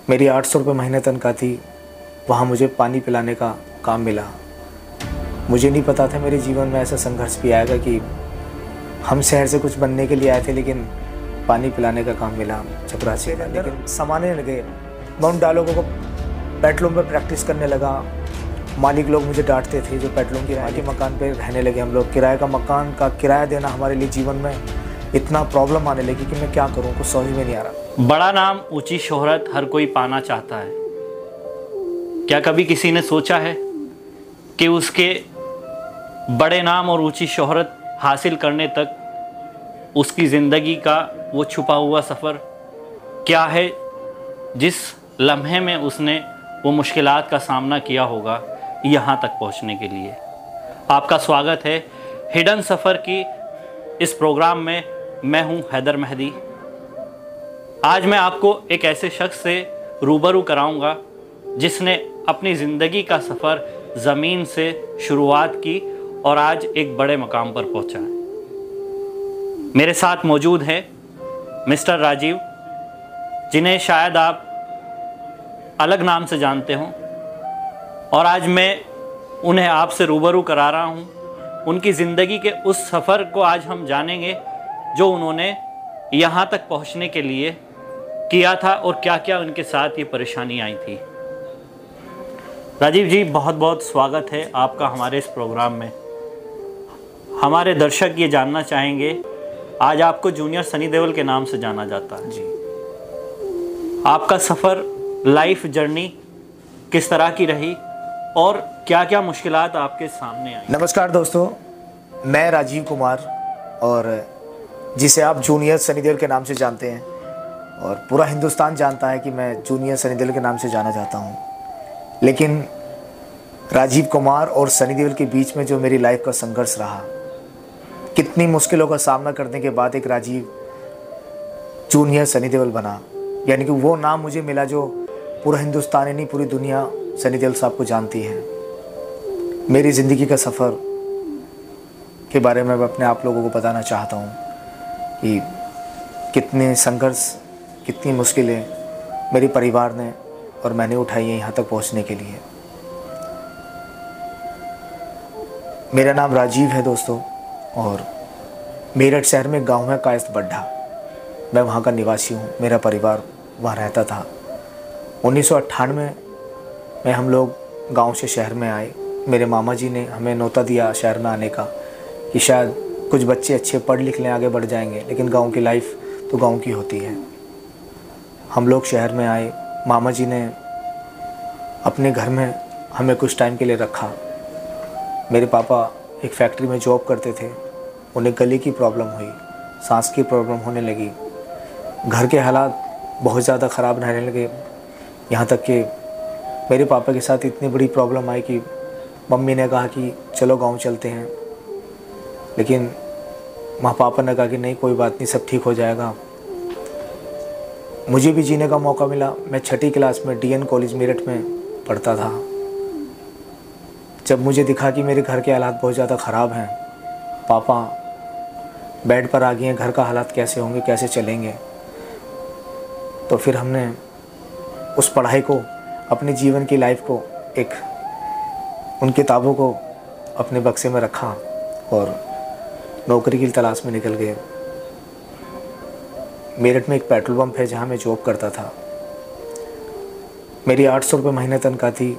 मेरी 800 रुपये महीने तनख्वाह थी, वहाँ मुझे पानी पिलाने का काम मिला। मुझे नहीं पता था मेरे जीवन में ऐसा संघर्ष भी आएगा कि हम शहर से कुछ बनने के लिए आए थे, लेकिन पानी पिलाने का काम मिला चपरासी का। लेकिन समाने लगे, मैं उन डायलॉगों को पेट्रोल में प्रैक्टिस करने लगा। मालिक लोग मुझे डांटते थे, जो पेट्रोल किराए के मकान पे रहने लगे हम लोग। किराए का मकान का किराया देना हमारे लिए जीवन में इतना प्रॉब्लम आने लगी कि मैं क्या करूँ, कुछ समझ में नहीं आ रहा। बड़ा नाम, ऊंची शोहरत हर कोई पाना चाहता है। क्या कभी किसी ने सोचा है कि उसके बड़े नाम और ऊंची शोहरत हासिल करने तक उसकी ज़िंदगी का वो छुपा हुआ सफ़र क्या है, जिस लम्हे में उसने वो मुश्किलात का सामना किया होगा यहाँ तक पहुँचने के लिए। आपका स्वागत है हिडन सफ़र की इस प्रोग्राम में। मैं हूँ हैदर मेहदी। आज मैं आपको एक ऐसे शख्स से रूबरू कराऊंगा जिसने अपनी ज़िंदगी का सफ़र ज़मीन से शुरुआत की और आज एक बड़े मकाम पर पहुंचा है। मेरे साथ मौजूद हैं मिस्टर राजीव, जिन्हें शायद आप अलग नाम से जानते हों, और आज मैं उन्हें आपसे रूबरू करा रहा हूं। उनकी ज़िंदगी के उस सफ़र को आज हम जानेंगे जो उन्होंने यहाँ तक पहुँचने के लिए किया था और क्या क्या उनके साथ ये परेशानी आई थी। राजीव जी, बहुत बहुत स्वागत है आपका हमारे इस प्रोग्राम में। हमारे दर्शक ये जानना चाहेंगे, आज आपको जूनियर सनी देओल के नाम से जाना जाता है जी। आपका सफ़र, लाइफ जर्नी किस तरह की रही और क्या क्या मुश्किलात आपके सामने आई? नमस्कार दोस्तों, मैं राजीव कुमार, और जिसे आप जूनियर सनी देओल के नाम से जानते हैं, और पूरा हिंदुस्तान जानता है कि मैं जूनियर सनी देओल के नाम से जाना जाता हूँ। लेकिन राजीव कुमार और सनी देओल के बीच में जो मेरी लाइफ का संघर्ष रहा, कितनी मुश्किलों का सामना करने के बाद एक राजीव जूनियर सनी देओल बना, यानी कि वो नाम मुझे मिला जो पूरा हिंदुस्तान ही नहीं, पूरी दुनिया सनी देओल साहब को जानती है। मेरी ज़िंदगी का सफ़र के बारे में मैं अपने आप लोगों को बताना चाहता हूँ कि कितने संघर्ष, कितनी मुश्किलें मेरे परिवार ने और मैंने उठाई है यहाँ तक पहुँचने के लिए। मेरा नाम राजीव है दोस्तों, और मेरठ शहर में गांव है कायस्थ बड्ढा, मैं वहाँ का निवासी हूँ। मेरा परिवार वहाँ रहता था। 1998 में हम लोग गांव से शहर में आए। मेरे मामा जी ने हमें न्योता दिया शहर में आने का कि शायद कुछ बच्चे अच्छे पढ़ लिख लें, आगे बढ़ जाएंगे, लेकिन गांव की लाइफ तो गांव की होती है। हम लोग शहर में आए। मामा जी ने अपने घर में हमें कुछ टाइम के लिए रखा। मेरे पापा एक फैक्ट्री में जॉब करते थे, उन्हें गले की प्रॉब्लम हुई, सांस की प्रॉब्लम होने लगी, घर के हालात बहुत ज़्यादा ख़राब रहने लगे। यहाँ तक कि मेरे पापा के साथ इतनी बड़ी प्रॉब्लम आई कि मम्मी ने कहा कि चलो गांव चलते हैं, लेकिन माँ पापा ने कहा कि नहीं, कोई बात नहीं, सब ठीक हो जाएगा। मुझे भी जीने का मौका मिला। मैं 6ठी क्लास में DN कॉलेज मेरठ में पढ़ता था। जब मुझे दिखा कि मेरे घर के हालात बहुत ज़्यादा ख़राब हैं, पापा बेड पर आ गए हैं, घर का हालात कैसे होंगे, कैसे चलेंगे, तो फिर हमने उस पढ़ाई को, अपने जीवन की लाइफ को, एक उन किताबों को अपने बक्से में रखा और नौकरी की तलाश में निकल गए। मेरठ में एक पेट्रोल पंप है जहाँ मैं जॉब करता था। मेरी 800 रुपये महीने तनख्वाह थी,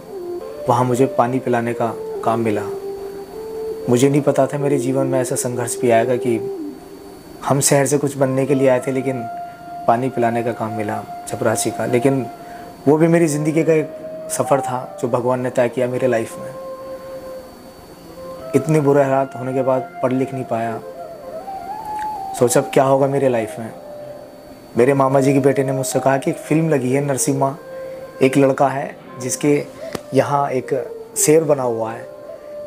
वहाँ मुझे पानी पिलाने का काम मिला। मुझे नहीं पता था मेरे जीवन में ऐसा संघर्ष भी आएगा कि हम शहर से कुछ बनने के लिए आए थे, लेकिन पानी पिलाने का काम मिला चपरासी का। लेकिन वो भी मेरी ज़िंदगी का एक सफ़र था जो भगवान ने तय किया मेरे लाइफ में। इतने बुरे हालात होने के बाद पढ़ लिख नहीं पाया। सोचा अब क्या होगा मेरे लाइफ में। मेरे मामा जी के बेटे ने मुझसे कहा कि एक फ़िल्म लगी है नरसिम्हा, एक लड़का है जिसके यहाँ एक शेर बना हुआ है,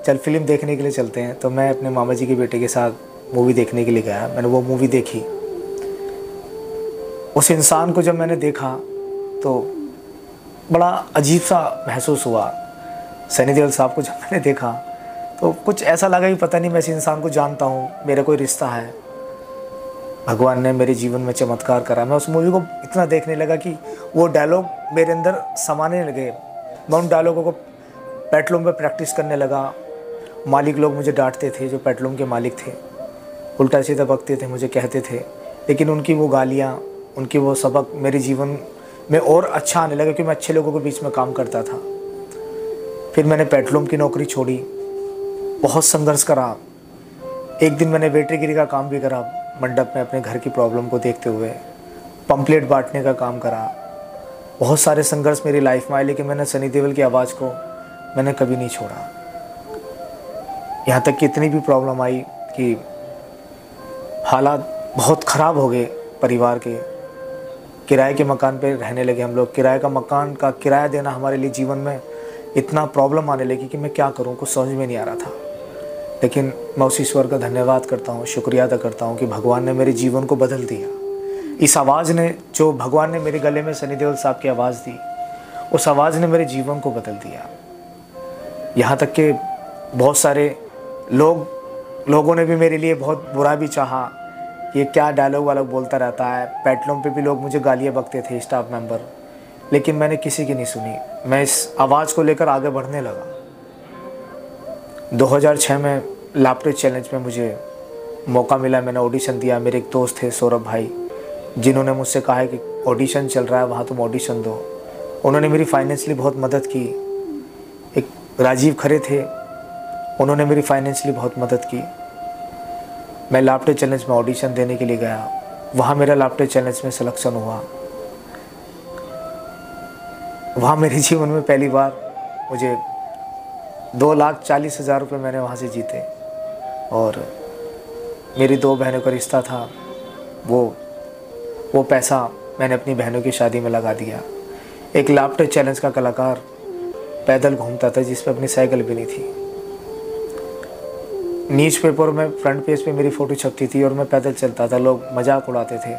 चल फिल्म देखने के लिए चलते हैं। तो मैं अपने मामा जी के बेटे के साथ मूवी देखने के लिए गया। मैंने वो मूवी देखी। उस इंसान को जब मैंने देखा तो बड़ा अजीब सा महसूस हुआ। सनी देओल साहब को जब मैंने देखा तो कुछ ऐसा लगा कि पता नहीं मैं इस इंसान को जानता हूँ, मेरा कोई रिश्ता है। भगवान ने मेरे जीवन में चमत्कार करा। मैं उस मूवी को इतना देखने लगा कि वो डायलॉग मेरे अंदर समाने लगे। मैं उन डायलॉगों को पेट्रोल में प्रैक्टिस करने लगा। मालिक लोग मुझे डांटते थे, जो पेट्रोल के मालिक थे, उल्टा सीधा बकते थे, मुझे कहते थे, लेकिन उनकी वो गालियाँ, उनकी वो सबक मेरे जीवन में और अच्छा आने लगा कि मैं अच्छे लोगों के बीच में काम करता था। फिर मैंने पेट्रोल की नौकरी छोड़ी, बहुत संघर्ष करा। एक दिन मैंने वेटरगिरी का काम भी करा, मंडप में अपने घर की प्रॉब्लम को देखते हुए पंपलेट बांटने का काम करा। बहुत सारे संघर्ष मेरी लाइफ में आए, लेकिन मैंने सनी देओल की आवाज़ को मैंने कभी नहीं छोड़ा। यहाँ तक कि इतनी भी प्रॉब्लम आई कि हालात बहुत ख़राब हो गए परिवार के। किराए के मकान पे रहने लगे हम लोग। किराए का मकान का किराया देना हमारे लिए जीवन में इतना प्रॉब्लम आने लगी कि मैं क्या करूँ, कुछ समझ में नहीं आ रहा था। लेकिन मैं उस ईश्वर का धन्यवाद करता हूँ, शुक्रिया अदा करता हूँ कि भगवान ने मेरे जीवन को बदल दिया। इस आवाज़ ने, जो भगवान ने मेरे गले में सनी देओल साहब की आवाज़ दी, उस आवाज़ ने मेरे जीवन को बदल दिया। यहाँ तक कि बहुत सारे लोगों ने भी मेरे लिए बहुत बुरा भी चाहा, ये क्या डायलॉग वाला बोलता रहता है। पेट्रोल पे भी लोग मुझे गालियाँ बकते थे, स्टाफ मेंबर, लेकिन मैंने किसी की नहीं सुनी। मैं इस आवाज़ को लेकर आगे बढ़ने लगा। 2006 में लापटे चैलेंज में मुझे मौका मिला, मैंने ऑडिशन दिया। मेरे एक दोस्त थे सौरभ भाई, जिन्होंने मुझसे कहा है कि ऑडिशन चल रहा है, वहाँ तुम ऑडिशन दो। उन्होंने मेरी फाइनेंशियली बहुत मदद की। एक राजीव खरे थे, उन्होंने मेरी फाइनेंशियली बहुत मदद की। मैं लापटे चैलेंज में ऑडिशन देने के लिए गया, वहाँ मेरा लापटे चैलेंज में सिलेक्शन हुआ। वहाँ मेरे जीवन में पहली बार मुझे 2,40,000 रुपये मैंने वहाँ से जीते। और मेरी 2 बहनों का रिश्ता था, वो पैसा मैंने अपनी बहनों की शादी में लगा दिया। एक लापटे चैलेंज का कलाकार पैदल घूमता था, जिस पर अपनी साइकिल भी नहीं थी। न्यूज़पेपर में फ्रंट पेज पे मेरी फ़ोटो छपती थी और मैं पैदल चलता था। लोग मजाक उड़ाते थे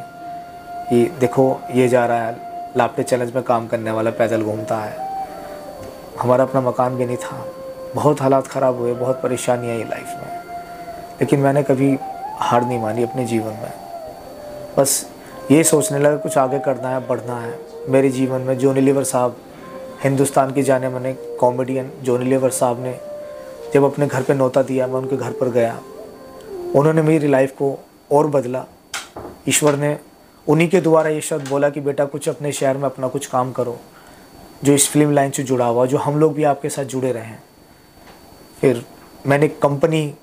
कि देखो ये जा रहा है लापटे चैलेंज में काम करने वाला, पैदल घूमता है। हमारा अपना मकान भी नहीं था, बहुत हालात ख़राब हुए, बहुत परेशानी आई लाइफ में, लेकिन मैंने कभी हार नहीं मानी अपने जीवन में। बस ये सोचने लगा कुछ आगे करना है, बढ़ना है। मेरे जीवन में जॉनी लीवर साहब, हिंदुस्तान के जाने माने कॉमेडियन जॉनी लीवर साहब ने जब अपने घर पे न्योता दिया, मैं उनके घर पर गया। उन्होंने मेरी लाइफ को और बदला। ईश्वर ने उन्हीं के द्वारा ये शब्द बोला कि बेटा कुछ अपने शहर में अपना कुछ काम करो, जो इस फिल्म लाइन से जुड़ा हुआ, जो हम लोग भी आपके साथ जुड़े रहे हैं। फिर मैंने एक कंपनी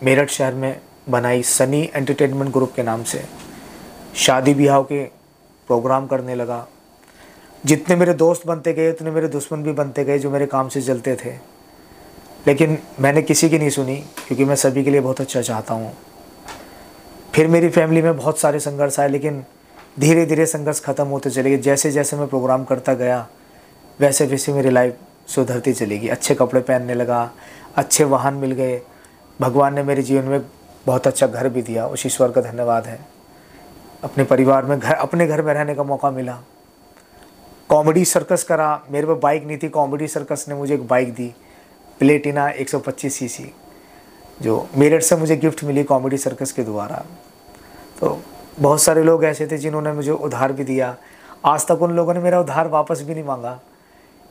मेरठ शहर में बनाई, सनी एंटरटेनमेंट ग्रुप के नाम से। शादी ब्याह के प्रोग्राम करने लगा। जितने मेरे दोस्त बनते गए उतने मेरे दुश्मन भी बनते गए, जो मेरे काम से जलते थे। लेकिन मैंने किसी की नहीं सुनी, क्योंकि मैं सभी के लिए बहुत अच्छा चाहता हूँ। फिर मेरी फैमिली में बहुत सारे संघर्ष आए, लेकिन धीरे धीरे संघर्ष ख़त्म होते चले गए। जैसे जैसे मैं प्रोग्राम करता गया, वैसे वैसे मेरी लाइफ सुधरती चलेगी। अच्छे कपड़े पहनने लगा, अच्छे वाहन मिल गए। भगवान ने मेरे जीवन में बहुत अच्छा घर भी दिया, उस ईश्वर का धन्यवाद है। अपने परिवार में अपने घर में रहने का मौका मिला। कॉमेडी सर्कस करा, मेरे पे बाइक नहीं थी, कॉमेडी सर्कस ने मुझे एक बाइक दी, प्लेटिना 125 सीसी, जो मेरठ से मुझे गिफ्ट मिली कॉमेडी सर्कस के द्वारा। तो बहुत सारे लोग ऐसे थे जिन्होंने मुझे उधार भी दिया। आज तक उन लोगों ने मेरा उधार वापस भी नहीं मांगा,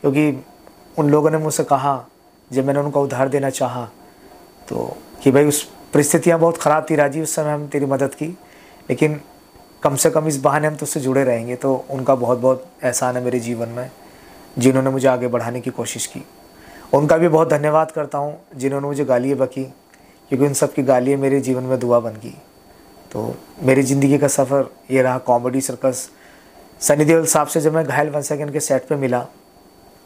क्योंकि उन लोगों ने मुझसे कहा, जब मैंने उनका उधार देना चाहा तो कि भाई उस परिस्थितियाँ बहुत ख़राब थी राजीव, उस समय हम तेरी मदद की, लेकिन कम से कम इस बहाने हम तुझसे जुड़े रहेंगे। तो उनका बहुत बहुत एहसान है मेरे जीवन में, जिन्होंने मुझे आगे बढ़ाने की कोशिश की। उनका भी बहुत धन्यवाद करता हूँ जिन्होंने मुझे गालियाँ बकी, क्योंकि उन सब की गालियाँ मेरे जीवन में दुआ बन गई। तो मेरी ज़िंदगी का सफ़र ये रहा, कॉमेडी सर्कस। सनी देओल साहब से जब मैं घायल 1 सेकंड के सेट पे मिला,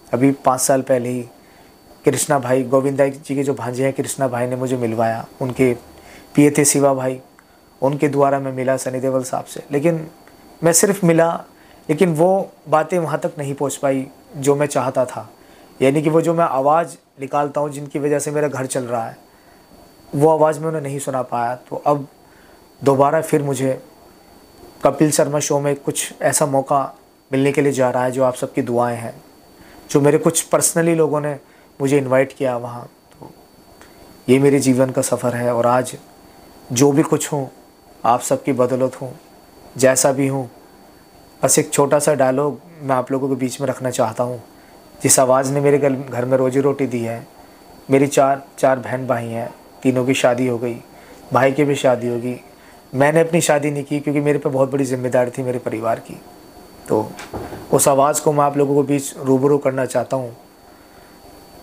अभी 5 साल पहले ही, कृष्णा भाई, गोविंदा जी के जो भांजे हैं कृष्णा भाई ने मुझे मिलवाया। उनके पिए थे शिवा भाई, उनके द्वारा मैं मिला सनी देओल साहब से। लेकिन मैं सिर्फ मिला, लेकिन वो बातें वहाँ तक नहीं पहुँच पाई जो मैं चाहता था। यानी कि वो जो मैं आवाज़ निकालता हूँ, जिनकी वजह से मेरा घर चल रहा है, वो आवाज़ मैं उन्हें नहीं सुना पाया। तो अब दोबारा फिर मुझे कपिल शर्मा शो में कुछ ऐसा मौका मिलने के लिए जा रहा है, जो आप सबकी दुआएं हैं, जो मेरे कुछ पर्सनली लोगों ने मुझे इनवाइट किया वहाँ। तो ये मेरे जीवन का सफ़र है, और आज जो भी कुछ हूँ आप सबकी बदौलत हूँ, जैसा भी हूँ। बस एक छोटा सा डायलॉग मैं आप लोगों के बीच में रखना चाहता हूँ। जिस आवाज़ ने मेरे घर में रोजी रोटी दी है, मेरी चार बहन भाई हैं, तीनों की शादी हो गई, भाई की भी शादी होगी। मैंने अपनी शादी नहीं की क्योंकि मेरे पे बहुत बड़ी जिम्मेदारी थी मेरे परिवार की। तो उस आवाज़ को मैं आप लोगों के बीच रूबरू करना चाहता हूँ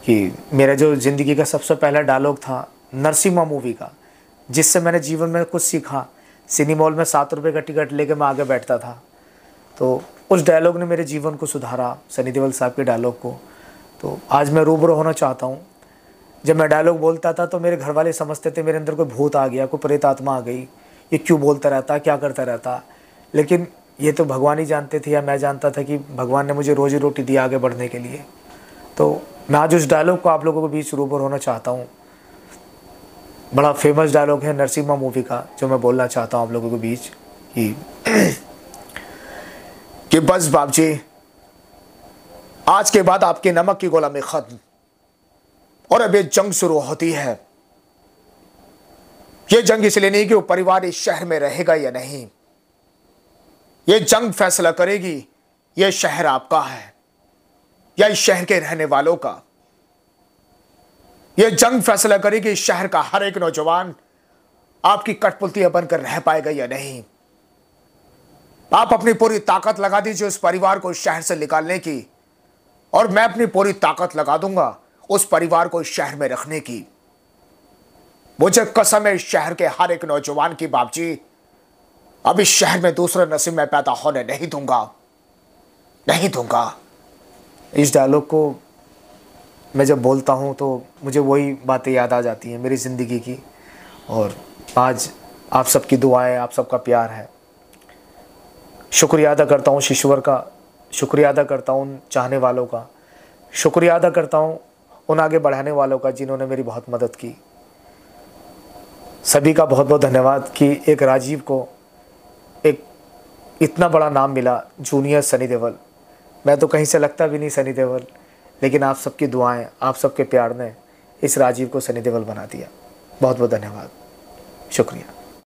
कि मेरा जो ज़िंदगी का सबसे पहला डायलॉग था नरसिम्हा मूवी का, जिससे मैंने जीवन में कुछ सीखा। सिनेमा हॉल में 7 रुपये का टिकट लेके मैं आगे बैठता था, तो उस डायलॉग ने मेरे जीवन को सुधारा, सनी देओल साहब के डायलॉग को। तो आज मैं रूबरू होना चाहता हूँ। जब मैं डायलॉग बोलता था तो मेरे घर वाले समझते थे मेरे अंदर कोई भूत आ गया, कोई प्रेत आत्मा आ गई, ये क्यों बोलता रहता, क्या करता रहता। लेकिन ये तो भगवान ही जानते थे या मैं जानता था कि भगवान ने मुझे रोजी रोटी दी आगे बढ़ने के लिए। तो मैं आज उस डायलॉग को आप लोगों के बीच रूबरू होना चाहता हूँ। बड़ा फेमस डायलॉग है नरसिम्हा मूवी का, जो मैं बोलना चाहता हूँ आप लोगों के बीच कि बस बाप जी, आज के बाद आपके नमक की गुलामी खत्म और अब ये जंग शुरू होती है। ये जंग इसलिए नहीं कि वो परिवार इस शहर में रहेगा या नहीं, ये जंग फैसला करेगी ये शहर आपका है या इस शहर के रहने वालों का। ये जंग फैसला करेगी इस शहर का हर एक नौजवान आपकी कठपुतलियां बनकर रह पाएगा या नहीं। आप अपनी पूरी ताकत लगा दीजिए उस परिवार को इस शहर से निकालने की, और मैं अपनी पूरी ताकत लगा दूंगा उस परिवार को इस शहर में रखने की। मुझे कसम है इस शहर के हर एक नौजवान की बाप जी, अब इस शहर में दूसरा नसीब में पैदा होने नहीं दूंगा, नहीं दूंगा। इस डायलॉग को मैं जब बोलता हूँ तो मुझे वही बातें याद आ जाती हैं मेरी ज़िंदगी की। और आज आप सबकी दुआएं, आप सबका प्यार है। शुक्रिया अदा करता हूँ ईश्वर का, शुक्रिया अदा करता हूँ उन चाहने वालों का, शुक्रिया अदा करता हूँ उन आगे बढ़ाने वालों का जिन्होंने मेरी बहुत मदद की। सभी का बहुत बहुत धन्यवाद कि एक राजीव को एक इतना बड़ा नाम मिला, जूनियर सनी देओल। मैं तो कहीं से लगता भी नहीं सनी देओल, लेकिन आप सबकी दुआएं, आप सबके प्यार ने इस राजीव को सनी देओल बना दिया। बहुत बहुत धन्यवाद, शुक्रिया।